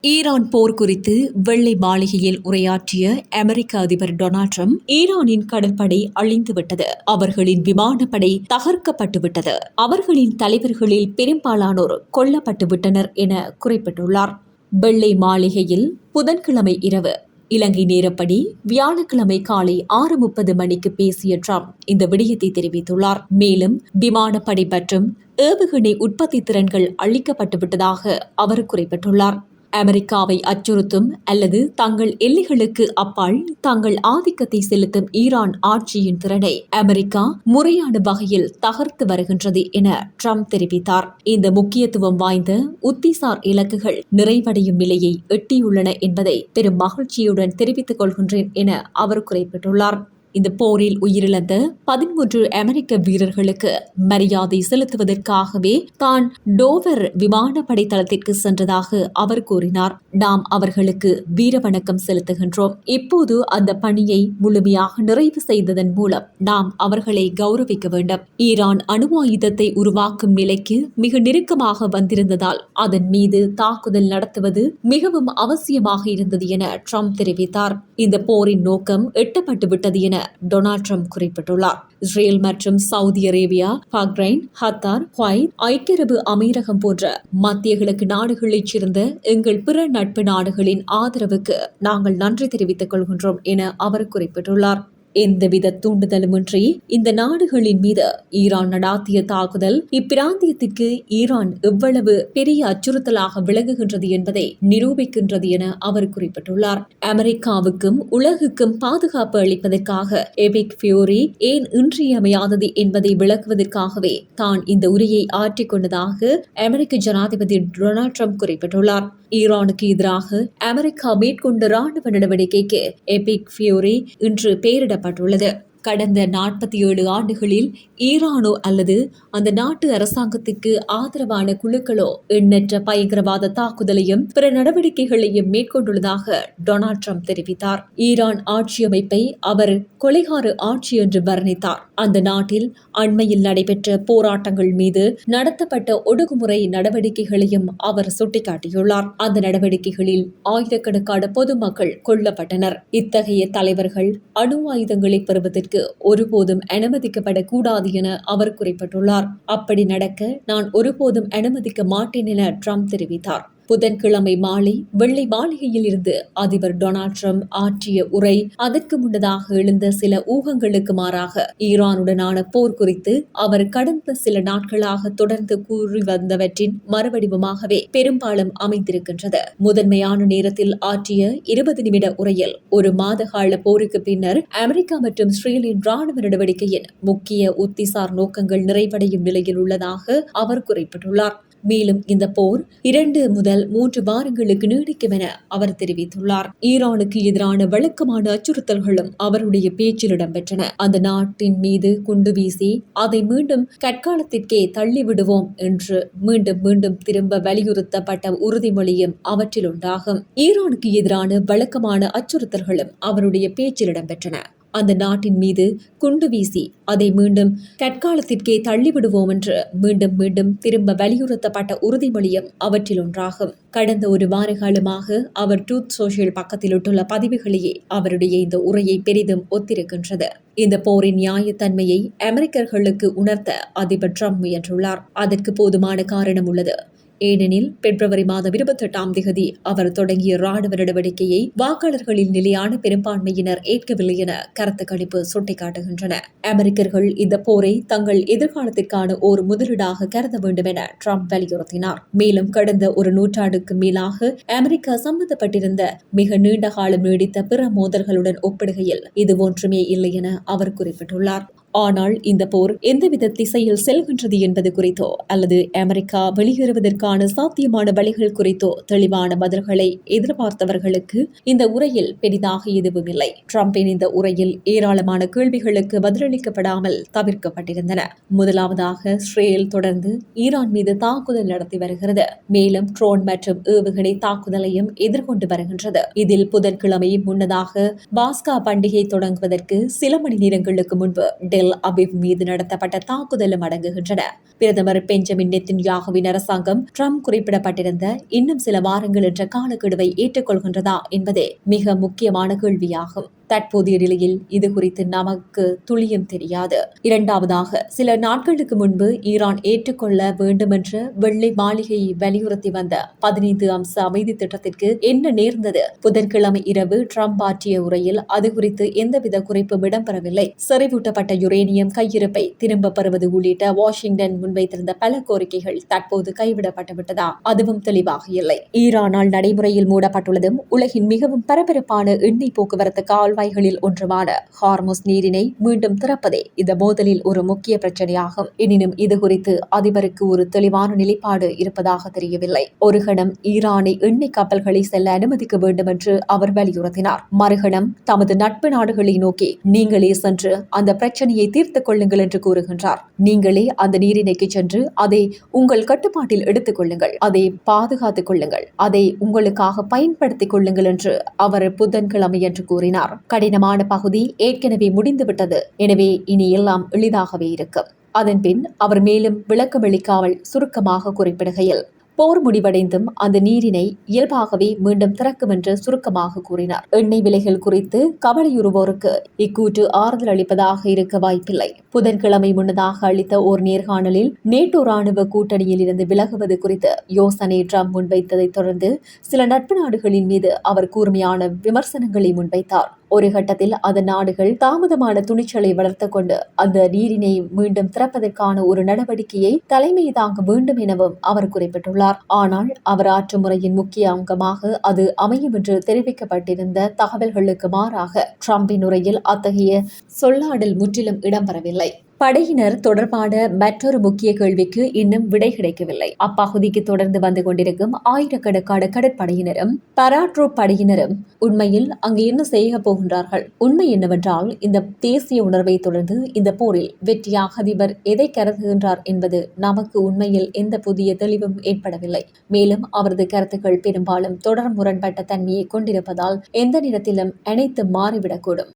Iran போர் குறித்து வெள்ளை மாளிகையில் உரையாற்றிய அமெரிக்க அதிபர் டொனால்ட் ட்ரம்ப் ஈரானின் கடற்படை அழிந்துவிட்டது, அவர்களின் விமானப்படை தகர்க்கப்பட்டுவிட்டது, அவர்களின் தலைவர்களில் பெரும்பாலானோர் கொல்லப்பட்டுவிட்டனர் என குறிப்பிட்டுள்ளார். வெள்ளை மாளிகையில் புதன்கிழமை இரவு இலங்கை நேரப்படி வியாழக்கிழமை காலை 6:30 மணிக்கு பேசிய ட்ரம்ப் இந்த விடயத்தை தெரிவித்துள்ளார். மேலும் விமானப்படை மற்றும் ஏவுகணை உற்பத்தி திறன்கள் அளிக்கப்பட்டுவிட்டதாக அவர் குறிப்பிட்டுள்ளார். அமெரிக்காவை அச்சுறுத்தும் அல்லது தங்கள் எல்லைகளுக்கு அப்பால் தங்கள் ஆதிக்கத்தை செலுத்தும் ஈரான் ஆட்சியின் திறனை அமெரிக்கா முறையான வகையில் தகர்த்து வருகின்றது என ட்ரம்ப் தெரிவித்தார். இந்த முக்கியத்துவம் வாய்ந்த உத்திசார் இலக்குகள் நிறைவடையும் நிலையை எட்டியுள்ளன என்பதை பெரும் மகிழ்ச்சியுடன் தெரிவித்துக் கொள்கின்றேன் என அவர் குறிப்பிட்டுள்ளார். இந்த போரில் உயிரிழந்த 13 அமெரிக்க வீரர்களுக்கு மரியாதை செலுத்துவதற்காகவே தான் டோவர் விமானப்படை தளத்திற்கு சென்றதாக அவர் கூறினார். நாம் அவர்களுக்கு வீரவணக்கம் செலுத்துகின்றோம். இப்போது அந்த பணியை முழுமையாக நிறைவு செய்ததன் மூலம் நாம் அவர்களை கௌரவிக்க வேண்டும். ஈரான் அணு ஆயுதத்தை உருவாக்கும் நிலைக்கு மிக நெருக்கமாக வந்திருந்ததால் அதன் மீது தாக்குதல் நடத்துவது மிகவும் அவசியமாக இருந்தது என ட்ரம்ப் தெரிவித்தார். இந்த போரின் நோக்கம் எட்டப்பட்டுவிட்டது என டொனால்ட் ட்ரம்ப் குறிப்பிட்டுள்ளார். இஸ்ரேல் மற்றும் Saudi Arabia, Bahrain, Qatar, Kuwait, ஐக்கிய அரபு அமீரகம் போன்ற மத்திய கிழக்கு நாடுகளைச் சேர்ந்த எங்கள் பிற நட்பு நாடுகளின் ஆதரவுக்கு நாங்கள் நன்றி தெரிவித்துக் கொள்கின்றோம் என அவர் குறிப்பிட்டுள்ளார். எந்தவித தூண்டுதலுமின்றி இந்த நாடுகளின் மீது ஈரான் நடாத்திய தாக்குதல் இப்பிராந்தியத்திற்கு ஈரான் எவ்வளவு பெரிய அச்சுறுத்தலாக விளங்குகின்றது என்பதை நிரூபிக்கின்றது என அவர் குறிப்பிட்டுள்ளார். அமெரிக்காவுக்கும் உலகுக்கும் பாதுகாப்பு அளிப்பதற்காக எபிக் ஃபியூரி ஏன் இன்றியமையாதது என்பதை விளக்குவதற்காகவே தான் இந்த உரையை ஆற்றிக் கொண்டதாக அமெரிக்க ஜனாதிபதி டொனால்ட் ட்ரம்ப் குறிப்பிட்டுள்ளார். ஈரானுக்கு எதிராக அமெரிக்கா மேற்கொண்ட ராணுவ நடவடிக்கைக்கு எபிக் ஃபியூரி இன்று பெயரிடப்பட்டுள்ளது. கடந்த 47 ஆண்டுகளில் ஈரானோ அல்லது அந்த நாட்டு அரசாங்கத்திற்கு ஆதரவான குழுக்களோ எண்ணற்ற பயங்கரவாத தாக்குதலையும் பிற நடவடிக்கைகளையும் மேற்கொண்டுள்ளதாக டொனால்ட் ட்ரம்ப் தெரிவித்தார். ஈரான் ஆட்சி அமைப்பை அவர் கொலைகார ஆட்சி என்று வர்ணித்தார். அந்த நாட்டில் அண்மையில் நடைபெற்ற போராட்டங்கள் மீது நடத்தப்பட்ட ஒடுக்குமுறை நடவடிக்கைகளையும் அவர் சுட்டிக்காட்டியுள்ளார். அந்த நடவடிக்கைகளில் ஆயிரக்கணக்கான பொதுமக்கள் கொல்லப்பட்டனர். இத்தகைய தலைவர்கள் அணு ஆயுதங்களை பெறுவதற்கு ஒருபோதும் அனுமதிக்கப்படக்கூடாது என அவர் குறிப்பிட்டுள்ளார். அப்படி நடக்க நான் ஒருபோதும் அனுமதிக்க மாட்டேன் என ட்ரம்ப் தெரிவித்தார். புதன்கிழமை மாலை வெள்ளை மாளிகையில் இருந்து அதிபர் டொனால்ட் ட்ரம்ப் ஆற்றிய உரை அதற்கு முன்னதாக எழுந்த சில ஊகங்களுக்கு மாறாக ஈரானுடனான போர் குறித்து அவர் கடந்த சில நாட்களாக தொடர்ந்து கூறி வந்தவற்றின் மறுவடிவமாகவே பெரும்பாலும் அமைந்திருக்கின்றது. முதன்மையான நேரத்தில் ஆற்றிய 20 நிமிட உரையில் ஒரு மாத கால போருக்கு பின்னர் அமெரிக்கா மற்றும் இஸ்ரேலின் ராணுவ நடவடிக்கையின் முக்கிய உத்திசார் நோக்கங்கள் நிறைவடையும் நிலையில் உள்ளதாக அவர் குறிப்பிட்டுள்ளார். மேலும் இந்த போர் 2 முதல் 3 வாரங்களுக்கு நீடிக்கும் என அவர் தெரிவித்துள்ளார். ஈரானுக்கு எதிரான வழக்கமான அச்சுறுத்தல்களும் அவருடைய பேச்சில் இடம்பெற்றன. அந்த நாட்டின் மீது குண்டு வீசி அதை மீண்டும் கற்காலத்திற்கே தள்ளிவிடுவோம் என்று மீண்டும் மீண்டும் திரும்ப வலியுறுத்தப்பட்ட உறுதிமொழியும் அவற்றில் உண்டாகும். ஈரானுக்கு எதிரான வழக்கமான அச்சுறுத்தல்களும் அவருடைய பேச்சில் இடம்பெற்றன. அந்த நாட்டின் மீது குண்டு வீசி அதை மீண்டும் கற்காலத்திற்கே தள்ளிவிடுவோம் என்று மீண்டும் மீண்டும் திரும்ப வலியுறுத்தப்பட்ட உறுதிமொழியும் அவற்றில் ஒன்றாகும். கடந்த ஒரு வார காலமாக அவர் ட்ரூத் சோஷியல் பக்கத்தில் இட்டுள்ள பதிவுகளையே அவருடைய இந்த உரையை பெரிதும் ஒத்திருக்கின்றது. இந்த போரின் நியாயத்தன்மையை அமெரிக்கர்களுக்கு உணர்த்த அதிபர் ட்ரம்ப் முயன்றுள்ளார். அதற்கு போதுமான காரணம் உள்ளது. ஏனெனில் பிப்ரவரி மாதம் 28ஆம் தேதி அவர் தொடங்கிய ராணுவ நடவடிக்கையை வாக்காளர்களின் நிலையான பெரும்பான்மையினர் ஏற்கவில்லை என கருத்து கணிப்பு சுட்டிக்காட்டுகின்றன. அமெரிக்கர்கள் இந்த போரை தங்கள் எதிர்காலத்திற்கான ஒரு முதலீடாக கருத வேண்டும் என ட்ரம்ப் வலியுறுத்தினார். மேலும் கடந்த ஒரு நூற்றாண்டுக்கு மேலாக அமெரிக்கா சம்பந்தப்பட்டிருந்த மிக நீண்ட காலம் நீடித்த பிற மோதல்களுடன் ஒப்பிடுகையில் இது ஒன்றுமே இல்லை என அவர் குறிப்பிட்டுள்ளார். ஆனால் இந்த போர் எந்தவித திசையில் செல்கின்றது என்பது குறித்தோ அல்லது அமெரிக்கா வெளியேறுவதற்கான சாத்தியமான வழிகள் குறித்தோ தெளிவான பதில்களை எதிர்பார்த்தவர்களுக்கு இந்த உரையில் பெரிதாக எதுவும் இல்லை. ட்ரம்பின் இந்த உரையில் ஏராளமான கேள்விகளுக்கு பதிலளிக்கப்படாமல் தவிர்க்கப்பட்டிருந்தன. முதலாவதாக, இஸ்ரேல் தொடர்ந்து ஈரான் மீது தாக்குதல் நடத்தி வருகிறது. மேலும் ட்ரோன் மற்றும் ஏவுகணை தாக்குதலையும் எதிர்கொண்டு வருகின்றது. இதில் புதன்கிழமை முன்னதாக பாஸ்கா பண்டிகை தொடங்குவதற்கு சில மணி நேரங்களுக்கு முன்பு டெல் அபிவ் மீது நடத்தப்பட்ட தாக்குதலும் அடங்குகின்றன. பிரதமர் பெஞ்சமின் நெத்தன்யாகுவின் அரசாங்கம் ட்ரம்ப் குறிப்பிடப்பட்டிருந்த இன்னும் சில வாரங்கள் என்ற காலக்கெடுவை ஏற்றுக்கொள்கின்றதா என்பதே மிக முக்கியமான கேள்வியாகும். தற்போதைய நிலையில் இது குறித்து நமக்கு துளியும் தெரியாது. இரண்டாவதாக, சில நாட்களுக்கு முன்பு ஈரான் ஏற்றுக்கொள்ள வேண்டும் என்ற வெள்ளை மாளிகை வலியுறுத்தி வந்த 15 அம்ச அமைதி திட்டத்திற்கு என்ன நேர்ந்தது? புதன்கிழமை இரவு ட்ரம்ப் ஆற்றிய உரையில் அது குறித்து எந்தவித குறிப்பும் இடம்பெறவில்லை. செறிவூட்டப்பட்ட யுரேனியம் கையிருப்பை திரும்ப பெறுவது உள்ளிட்ட வாஷிங்டன் முன்வைத்திருந்த பல கோரிக்கைகள் தற்போது கைவிடப்பட்டுவிட்டதா? அதுவும் தெளிவாக இல்லை. ஈரானால் நடைமுறையில் மூடப்பட்டுள்ளதும் உலகின் மிகவும் பரபரப்பான எண்ணெய் போக்குவரத்து கால்வாய்களில் ஒன்றுமான ஹார்முஸ் நீரினை மீண்டும் திறப்பதே இந்த மோதலில் ஒரு முக்கிய பிரச்சனையாகும். எனினும் இது குறித்து அதிபருக்கு ஒரு தெளிவான நிலைப்பாடு இருப்பதாக தெரியவில்லை. ஒரு கணம் ஈரானை எண்ணெய் கப்பல்களை செல்ல அனுமதிக்க வேண்டும் என்று அவர் வலியுறுத்தினார். மறுகணம் தமது நட்பு நாடுகளை நோக்கி நீங்களே சென்று அந்த பிரச்சனையை தீர்த்துக் கொள்ளுங்கள் என்று கூறுகின்றார். நீங்களே அந்த நீரிணைக்கு சென்று அதை உங்கள் கட்டுப்பாட்டில் எடுத்துக் கொள்ளுங்கள், அதை பாதுகாத்துக் கொள்ளுங்கள், அதை உங்களுக்காக பயன்படுத்திக் கொள்ளுங்கள் என்று அவர் புதன்கிழமை என்று கூறினார். கடினமான பகுதி ஏற்கனவே முடிந்துவிட்டது, எனவே இனி எல்லாம் எளிதாகவே இருக்கும். அதன்பின் அவர் மேலும் விளக்கமளிக்காமல் சுருக்கமாக குறிப்பிடுகையில், போர் முடிவடைந்தும் அந்த நீரினை இயல்பாகவே மீண்டும் திறக்கும் என்று சுருக்கமாக கூறினார். எண்ணெய் விலைகள் குறித்து கவலையுறுவோருக்கு இக்கூற்று ஆறுதல் அளிப்பதாக இருக்க வாய்ப்பில்லை. புதன்கிழமை முன்னதாக அளித்த ஓர் நேர்காணலில் நேட்டோ ராணுவ கூட்டணியில் இருந்து விலகுவது குறித்து யோசனை ட்ரம்ப் முன்வைத்ததை தொடர்ந்து சில நட்பு நாடுகளின் மீது அவர் கூர்மையான விமர்சனங்களை முன்வைத்தார். ஒரு கட்டத்தில் அந்த நாடுகள் தாமதமான துணிச்சலை வளர்த்துக் கொண்டு அந்த நீரினை மீண்டும் திறப்பதற்கான ஒரு நடவடிக்கையை தலைமை தாங்க வேண்டும் எனவும் அவர் குறிப்பிட்டுள்ளார். ஆனால் அவர் ஆற்றும் முறையின் முக்கிய அங்கமாக அது அமையும் என்று தெரிவிக்கப்பட்டிருந்த தகவல்களுக்கு மாறாக ட்ரம்பின் உரையில் அத்தகைய சொல்லாடல் முற்றிலும் இடம்பெறவில்லை. படையினர் தொடர்பான மற்றொரு முக்கிய கேள்விக்கு இன்னும் விடை கிடைக்கவில்லை. அப்பகுதிக்கு தொடர்ந்து வந்து கொண்டிருக்கும் ஆயிரக்கணக்கான கடற்படையினரும் பராட்ரோ படையினரும் உண்மையில் அங்கு என்ன செய்ய போகின்றார்கள்? உண்மை என்னவென்றால், இந்த தேசிய உணர்வை தொடர்ந்து இந்த போரில் வெற்றியாக அதிபர் எதை கருதுகின்றார் என்பது நமக்கு உண்மையில் எந்த புதிய தெளிவும் ஏற்படவில்லை. மேலும் அவரது கருத்துக்கள் பெரும்பாலும் தொடர் முரண்பட்ட தன்மையை கொண்டிருப்பதால் எந்த நேரத்திலும் அனைத்தும் மாறிவிடக்கூடும்.